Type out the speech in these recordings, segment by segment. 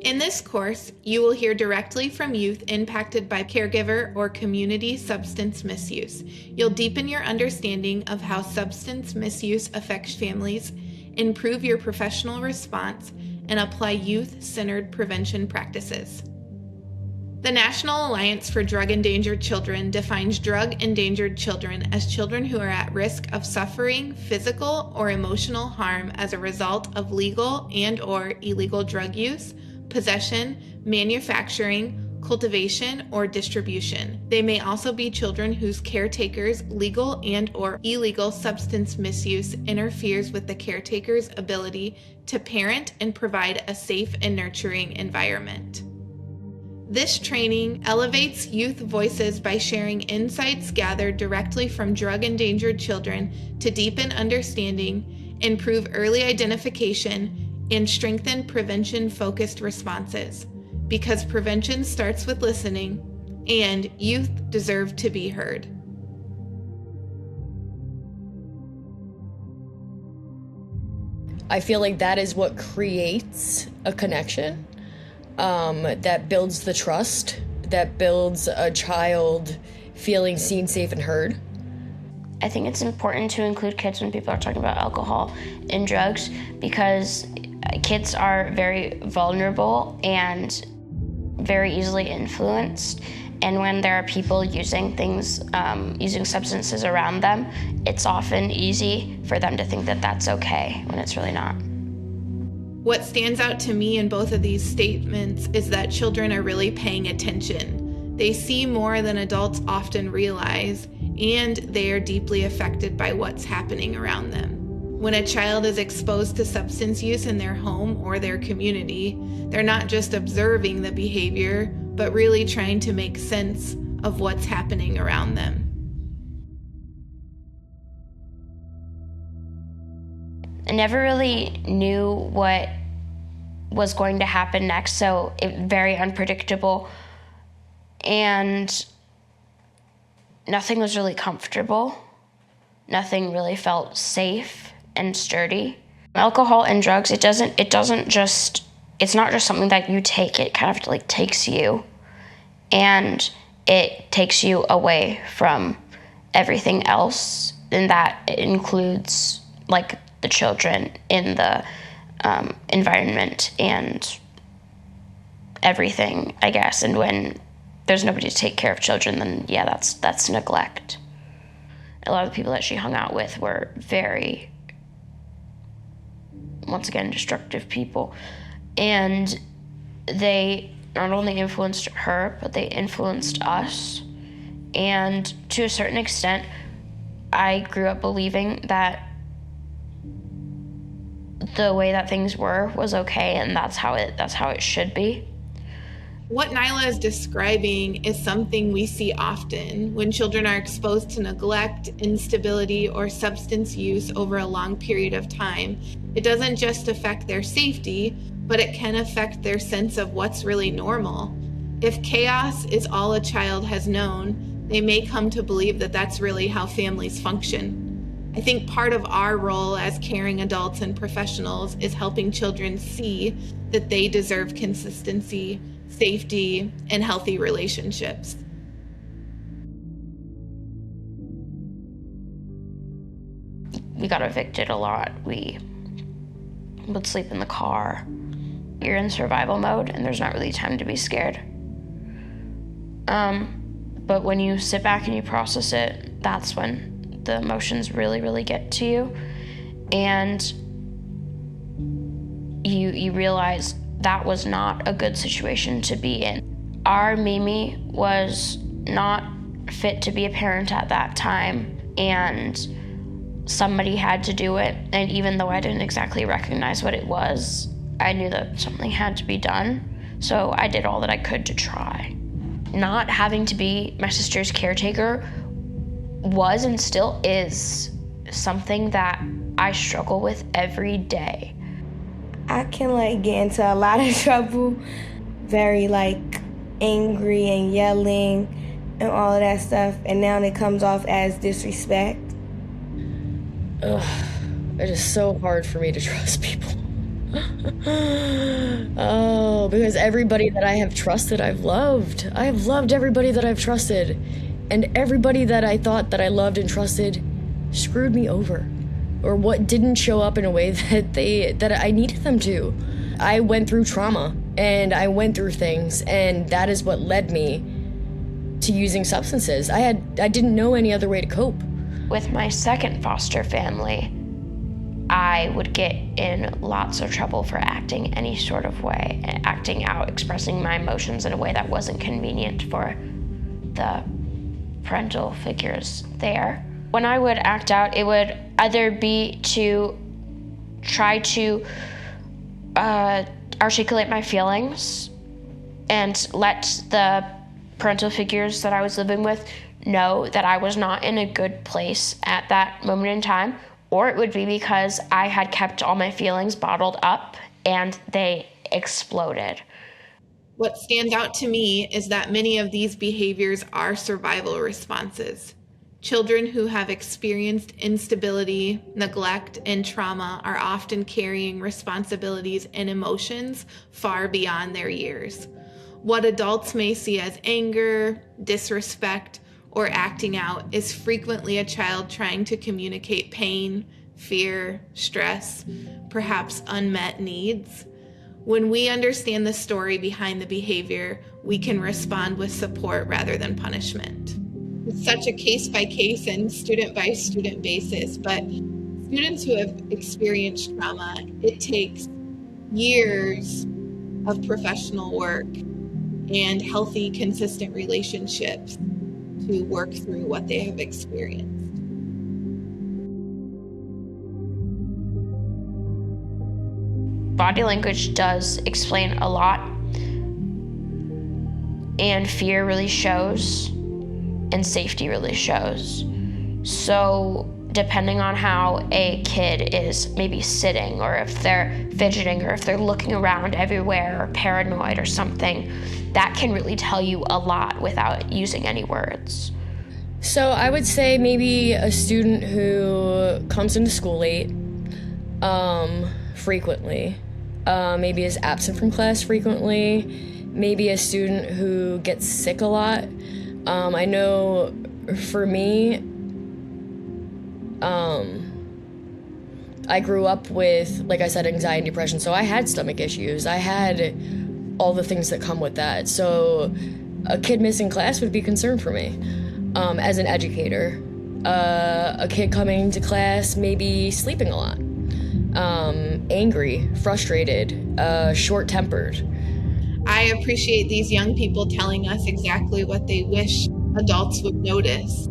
In this course, you will hear directly from youth impacted by caregiver or community substance misuse. You'll deepen your understanding of how substance misuse affects families, improve your professional response, and apply youth-centered prevention practices. The National Alliance for Drug-Endangered Children defines drug-endangered children as children who are at risk of suffering physical or emotional harm as a result of legal and/or illegal drug use, possession, manufacturing, cultivation, or distribution. They may also be children whose caretakers' legal and/or illegal substance misuse interferes with the caretaker's ability to parent and provide a safe and nurturing environment. This training elevates youth voices by sharing insights gathered directly from drug-endangered children to deepen understanding, improve early identification, and strengthen prevention-focused responses. Because prevention starts with listening, and youth deserve to be heard. I feel like that is what creates a connection. That builds the trust, that builds a child feeling seen, safe, and heard. I think it's important to include kids when people are talking about alcohol and drugs because kids are very vulnerable and very easily influenced. And when there are people using things, using substances around them, it's often easy for them to think that that's okay when it's really not. What stands out to me in both of these statements is that children are really paying attention. They see more than adults often realize, and they are deeply affected by what's happening around them. When a child is exposed to substance use in their home or their community, they're not just observing the behavior, but really trying to make sense of what's happening around them. I never really knew what was going to happen next, so it was very unpredictable, and nothing was really comfortable. Nothing really felt safe and sturdy. Alcohol and drugs, it's not just something that you take, it kind of takes you, and it takes you away from everything else, and that includes the children in the environment and everything, I guess. And when there's nobody to take care of children, then yeah, that's neglect. A lot of the people that she hung out with were very, once again, destructive people. And they not only influenced her, but they influenced us. And to a certain extent, I grew up believing that the way that things were was okay, and that's how it should be. What Nyla is describing is something we see often when children are exposed to neglect, instability, or substance use over a long period of time. It doesn't just affect their safety, but it can affect their sense of what's really normal. If chaos is all a child has known, they may come to believe that that's really how families function. I think part of our role as caring adults and professionals is helping children see that they deserve consistency, safety, and healthy relationships. We got evicted a lot. We would sleep in the car. You're in survival mode, and there's not really time to be scared. But when you sit back and you process it, that's when the emotions really, really get to you. And you realize that was not a good situation to be in. Our Mimi was not fit to be a parent at that time, and somebody had to do it. And even though I didn't exactly recognize what it was, I knew that something had to be done. So I did all that I could to try. Not having to be my sister's caretaker was and still is something that I struggle with every day. I can get into a lot of trouble, very angry and yelling and all of that stuff, and now it comes off as disrespect. It is so hard for me to trust people. Oh, because everybody that I have trusted, I've loved. I've loved everybody that I've trusted. And everybody that I thought that I loved and trusted screwed me over. Or what didn't show up in a way that I needed them to. I went through trauma and I went through things, and that is what led me to using substances. I didn't know any other way to cope. With my second foster family, I would get in lots of trouble for acting any sort of way, acting out, expressing my emotions in a way that wasn't convenient for the parental figures there. When I would act out, it would either be to try to articulate my feelings and let the parental figures that I was living with know that I was not in a good place at that moment in time, or it would be because I had kept all my feelings bottled up and they exploded. What stands out to me is that many of these behaviors are survival responses. Children who have experienced instability, neglect, and trauma are often carrying responsibilities and emotions far beyond their years. What adults may see as anger, disrespect, or acting out is frequently a child trying to communicate pain, fear, stress, perhaps unmet needs. When we understand the story behind the behavior, we can respond with support rather than punishment. It's such a case-by-case and student-by-student basis, but students who have experienced trauma, it takes years of professional work and healthy, consistent relationships to work through what they have experienced. Body language does explain a lot, and fear really shows, and safety really shows. So depending on how a kid is maybe sitting, or if they're fidgeting, or if they're looking around everywhere, or paranoid or something, that can really tell you a lot without using any words. So I would say maybe a student who comes into school late, frequently, maybe is absent from class frequently, maybe a student who gets sick a lot. I know for me, I grew up with, like I said, anxiety, depression, so I had stomach issues. I had all the things that come with that. So a kid missing class would be a concern for me as an educator. A kid coming to class maybe sleeping a lot, angry, frustrated, short-tempered. I appreciate these young people telling us exactly what they wish adults would notice.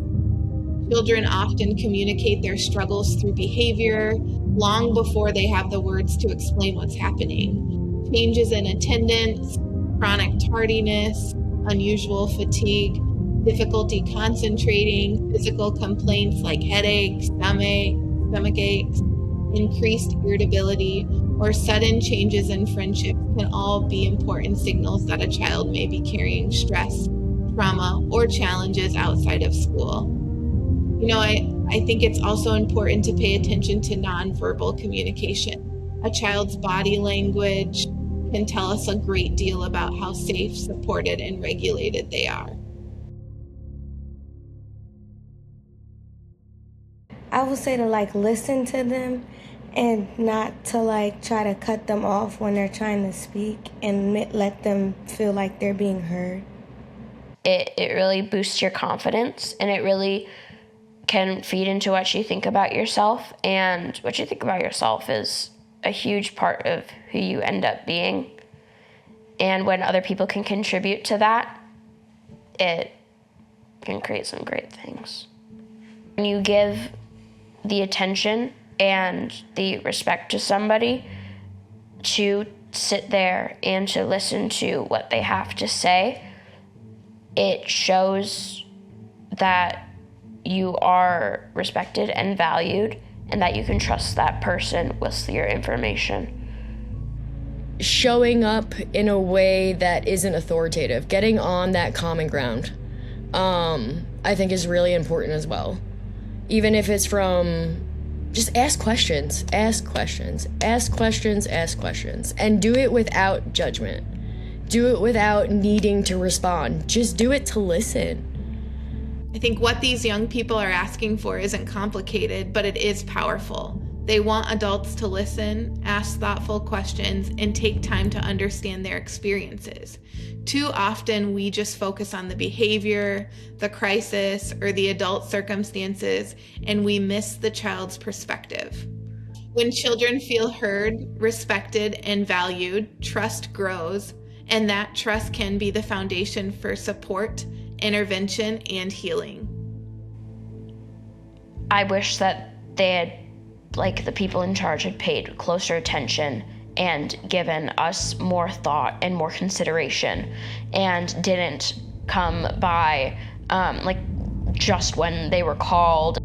Children often communicate their struggles through behavior long before they have the words to explain what's happening. Changes in attendance, chronic tardiness, unusual fatigue, difficulty concentrating, physical complaints like headaches, stomach aches, increased irritability, or sudden changes in friendship can all be important signals that a child may be carrying stress, trauma, or challenges outside of school. You know, I think it's also important to pay attention to nonverbal communication. A child's body language can tell us a great deal about how safe, supported, and regulated they are. I would say to listen to them and not to try to cut them off when they're trying to speak, and let them feel like they're being heard. It really boosts your confidence, and it really can feed into what you think about yourself, and what you think about yourself is a huge part of who you end up being. And when other people can contribute to that, it can create some great things. When you give the attention and the respect to somebody to sit there and to listen to what they have to say, it shows that you are respected and valued, and that you can trust that person with your information. Showing up in a way that isn't authoritative, getting on that common ground, I think is really important as well. Even if it's from just ask questions, and do it without judgment. Do it without needing to respond. Just do it to listen. I think what these young people are asking for isn't complicated, but it is powerful. They want adults to listen, ask thoughtful questions, and take time to understand their experiences. Too often, we just focus on the behavior, the crisis, or the adult circumstances, and we miss the child's perspective. When children feel heard, respected, and valued, trust grows, and that trust can be the foundation for support, intervention, and healing. I wish that they had, like the people in charge, had paid closer attention and given us more thought and more consideration, and didn't come by just when they were called.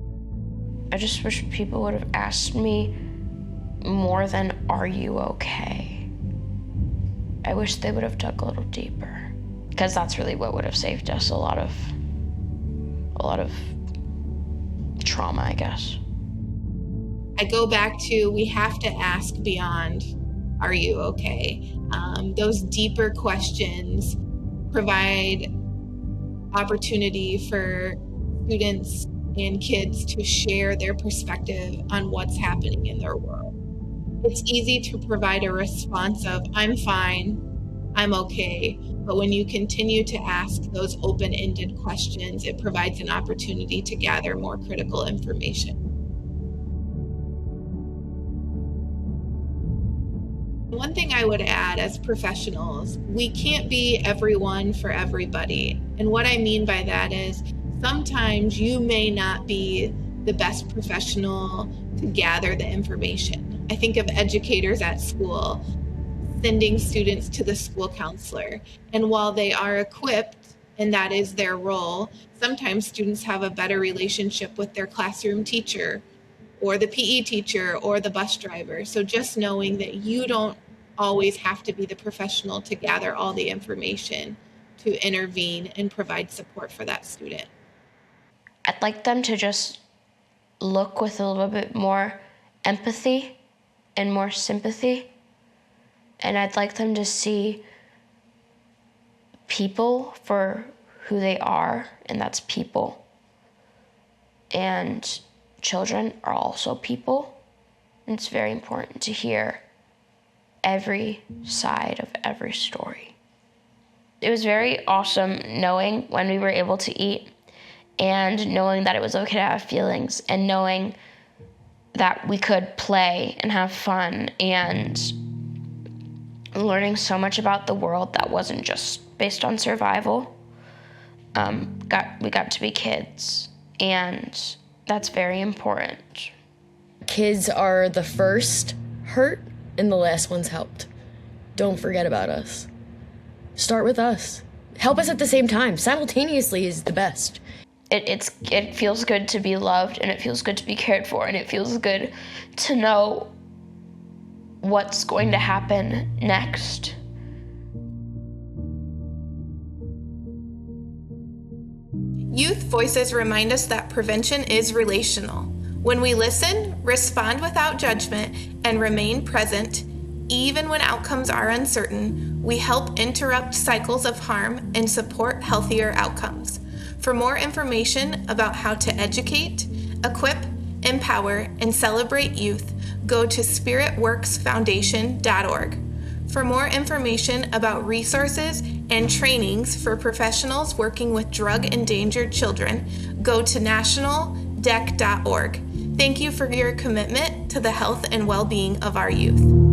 I just wish people would have asked me more than, "Are you okay?" I wish they would have dug a little deeper, because that's really what would have saved us a lot of trauma, I guess. I go back to, we have to ask beyond, "Are you okay?" Those deeper questions provide opportunity for students and kids to share their perspective on what's happening in their world. It's easy to provide a response of, "I'm fine, I'm okay," but when you continue to ask those open-ended questions, it provides an opportunity to gather more critical information. One thing I would add, as professionals, we can't be everyone for everybody. And what I mean by that is, sometimes you may not be the best professional to gather the information. I think of educators at school sending students to the school counselor. And while they are equipped, and that is their role, sometimes students have a better relationship with their classroom teacher or the PE teacher or the bus driver. So just knowing that you don't always have to be the professional to gather all the information to intervene and provide support for that student. I'd like them to just look with a little bit more empathy and more sympathy. And I'd like them to see people for who they are, and that's people. And children are also people. And it's very important to hear every side of every story. It was very awesome knowing when we were able to eat, and knowing that it was okay to have feelings, and knowing that we could play and have fun, and learning so much about the world that wasn't just based on survival. We got to be kids, and that's very important. Kids are the first hurt and the last ones helped. Don't forget about us. Start with us. Help us at the same time. Simultaneously is the best. It feels good to be loved, and it feels good to be cared for, and it feels good to know what's going to happen next. Youth voices remind us that prevention is relational. When we listen, respond without judgment, and remain present, even when outcomes are uncertain, we help interrupt cycles of harm and support healthier outcomes. For more information about how to educate, equip, empower, and celebrate youth, go to spiritworksfoundation.org. For more information about resources and trainings for professionals working with drug-endangered children, go to nationaldec.org. Thank you for your commitment to the health and well-being of our youth.